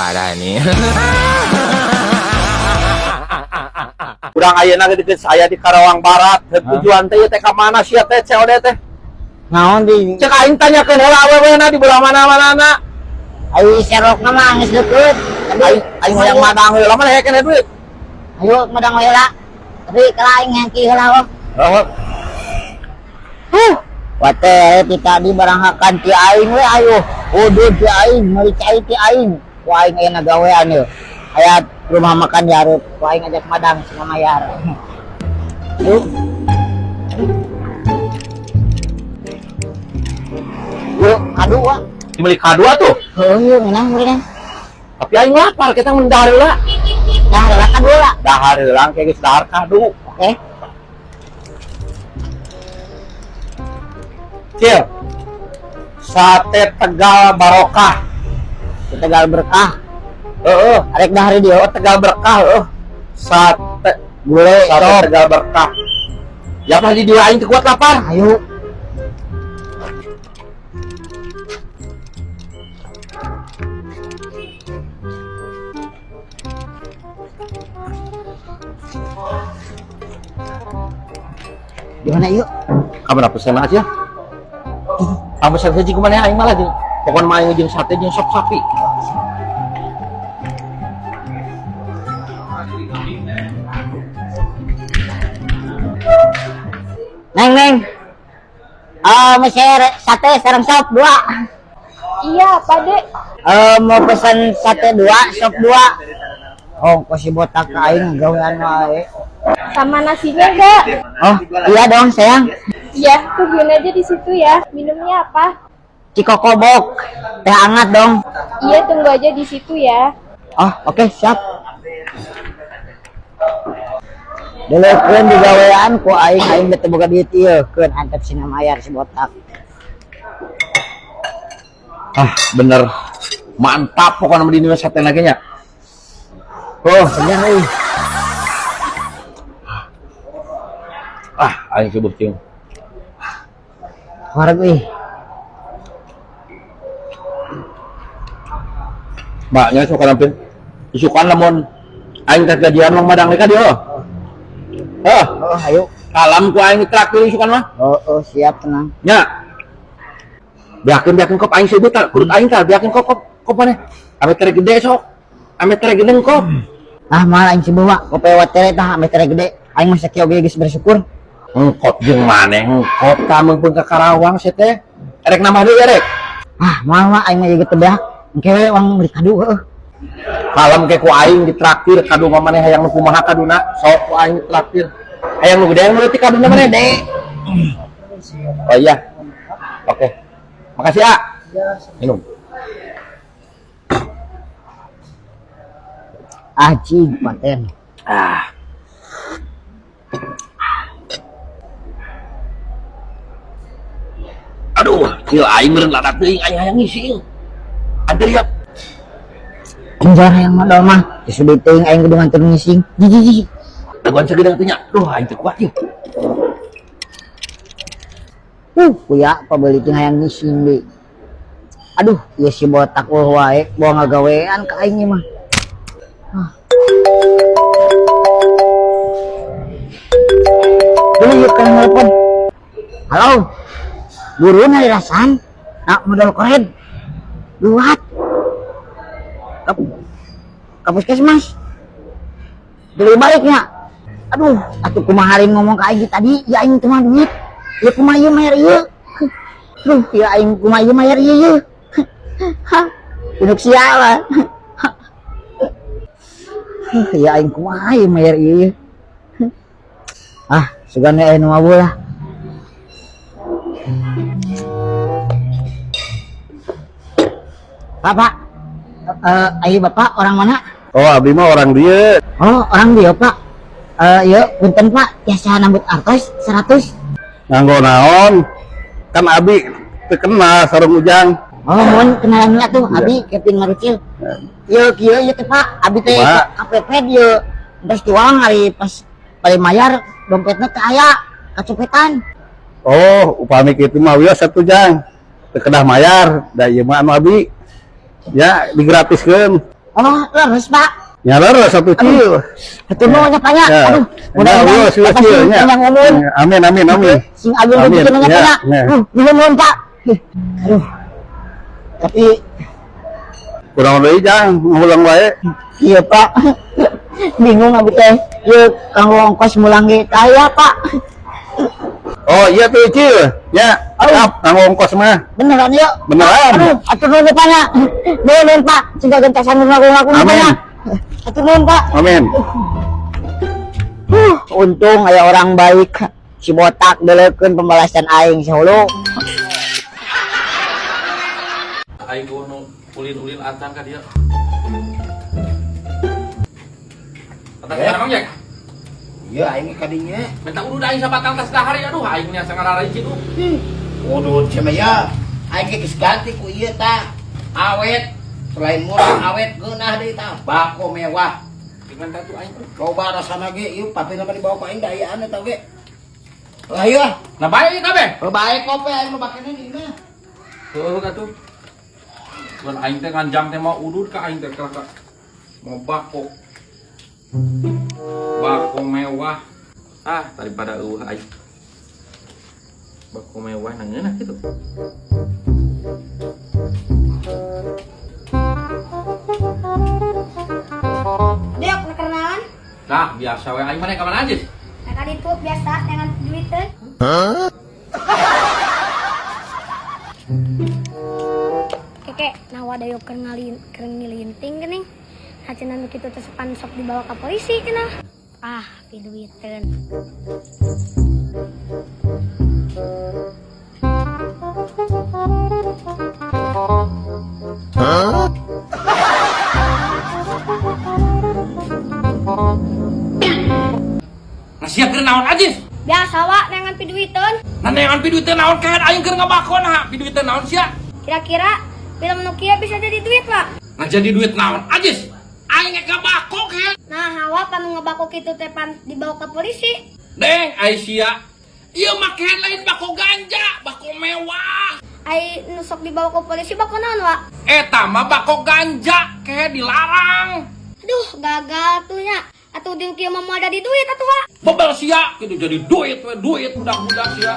parah nih. Kurang ayeuna deket saya di Karawang Barat. Tujuan teh teh ka mana sia teh COD teh? Naon di Cek aing tanyakeun heula aweweuna di belah mana-mana. ayo serokna mah geus deukeut. Aing hoyong madang heula mah heuh keneh duit. Ayo madang heula. Tapi kalau aing ngaki heula wah. Wate ti tadi baranghakan ti aing we ayo. Udud ti aing, meuli cai ti aing. Ku aing aya nagawean yeuh. Aya rumah makan di hareup, ku aing ajak madang cenah mayar. Yuk. Yuk, adu wah. Beli kadua tuh. Heuh, menang meureun. Tapi aing lapar kita mun dahar heula. Dah heula kan heula. Dahar heula ke geus dahar kadu. Oke. Cil. Sate Tegal Barokah. Tegal berkah. Heeh. Arek dahar di dieu. Tegal Berkah heuh. Sate Gule Sate Tegal Berkah. Ya pasti di aing teu kuat lapar. Ayo. Gimana yuk? Kamu pesen aja. Kamu pesen saji kemana aing malah di. Pokoknya main jeung sate jeung sop sapi. Neng. Meser sate sareng sop 2. Iya, Pak Dek. Mau pesan sate 2, sop 2. Oh, kok si botak ke aing gawean wae. Sama nasinya enggak? Oh, iya dong, sayang. Iya, tungguin aja di situ ya. Minumnya apa? Cikokobok. Teh hangat dong. Iya, tunggu aja di situ ya. Oh, oke, siap. Delekeun di gawean ku aing bete boga duit ieu, keun antep cenah mayar si botak. Ah, bener. Mantap pokoknya di Indonesia sate lagi nya. Oh, Segan euy. Aing subuh cium. Wareg euy. Mbaknya suka nampin. Isukan lamun aing teh gajian mang madang ka dieu. Oh, ayo. Kalam ku aing traktir isukan mah. Oh, siap, tenang. Nya. Biakeun kop aing seubeuh tah, kurut aing tah biakeun kop maneh. Ame tere gede sok. Ame tere gede kop. Ah, mal aing sibuk mah, kopi watere tah ame tere gede. Aing mah sakieu ge geus bersyukur. Engkop jeung maneh engkop tah meungpeun ka Karawang sia teh. Erek nama deui erek. Ah, moal mah aing mah ieu teh beak. Engke we wang beli kado heuh. Kalem ke ku aing ditraktir kado mah maneh hayang nu kumaha kaduna. Sok ku aing ditraktir. Hayang nu gede hayang nu leutik kaduna maneh, Dek. Oh iya. Oke. Makasih, A. Minum. Cing paten. Aduh, kieu aing meureun ladak teuing aing hayang ngising. Anjir ya. Enjar yang modal mah. Disebut teuing aing kudu nganter ngising. Jiji. Teguan segedeng teh nya. Duh, aing teu kuat ieu. Kuya pabeli teh hayang ngising deui. Aduh, ieu si botak wae bawa ngagawean ka aing mah. Yuk kan telepon. Halo. Guru na dirasan. Nak modal kored. Duat. Ke puskesmas. Beli baliknya. Aduh, atuh kumaha harin ngomong ka aing tadi, ya aing teu mah duit. Ya kumaha ieu mayar ieu. Duh, ya aing kumaha ieu mayar ieu. Hah. Induk sial. Ya aing kumaha ieu mayar ieu. Sugan aya nu mabul lah. Pak. Ayo Bapak orang mana? Oh, abdi mah orang dia. Oh, orang dia, Pak. Iya, punten Pak. Biasa nambut artos 100. Nganggo naon? Kan abi teu kenal sareng Ujang. Oh, mohon kenalannya tuh, abi kepin ngarucil. Ieu kieu teh Pak, abi teh KPP ieu. Terus jualan hari pas mayar dompetnya teh aya kacopetan. Oh, upami kitu mah wios satu Jang. Teu kedah mayar, da ieu mah anu abi. Ya, digratiskeun. Oh, leres, Pak. Ya leres satu cil. Itu nuhunnya Pak nya. Ya. Aduh, Ya, mudah-mudahan Allah, sila Bapak cil, sing ya. panjang umur. Amin amin amin. Sing agung Amin, rezeki Pak ya, nya. ya. Nuhun Pak. Aduh. Tapi Kurang lebih jangan ngulang wae. iya Pak. Bingung abi teh. Yeuh kanggo ongkos mulang ge aya Pak. Oh iya tuh cil. Ya, siap kanggo ongkos mah. Beneran yuk. Beneran. Aduh, atur nuhun Pak nya. Nuhun Pak. Siga gentasan ngaku-ngaku Pak Amin. nya. Atur nuhun Pak. Amin. Untung aya orang baik. Si botak deulekeun pembalasan aing si hulu. Aing gua nu ulin-ulin atan ka dia. Atan sekarang ya? Iya, aing kadinya. Minta udah aing sabatang tas dahari aduh aing nya sangarara cidu. Udut sama ya. Aing geus ganti ku ieu tah. Awet. Selain murah awet geunah deui tah. Bako mewah. Dengan tatu aing. Coba rasana ge ieu papina mah dibawa ka aing da aya anu tah ge. Ayo. Nah baik kabeh. Bae kope aing nu bakene di mah. Heuh katuh. Mun aing teh nganjang teh mau udud ka aing teh ka mau bako. Bako mewah. Ah, daripada aing. Bako mewah nang enak gitu. Dek, kenalan. Nah, biasa we aing mana ka mana aja? Nah, kali itu biasa dengan duit teh. Keke, nah wadayo keur ngilinting geuning. Haceunna nu kitu teh sepan sok dibawa ka polisi cenah. Ah, piduiteun. Nah siap keur naon aja? Biasa wa dengan piduiteun. Nah neangan piduit teh naon kayak aing keur ngabako nah piduit teh naon sia? Kira-kira film nu kieu bisa jadi duit, Pak. Nah jadi duit naon aja? Aing ge ngabako kayak. Nah, hawa panu ngebako kitu teh pan dibawa ke polisi. Deng, Aisyah. Iya make lain bako ganja, bako mewah. Ai nusok dibawa ke polisi bako naon, Wa? Eta mah bako ganja, kayak dilarang. Aduh, gagal tuh nya. Atuh di kieu mah ada di duit atuh, Wa. Bebel sia, gitu jadi duit, we duit budak-budak sia.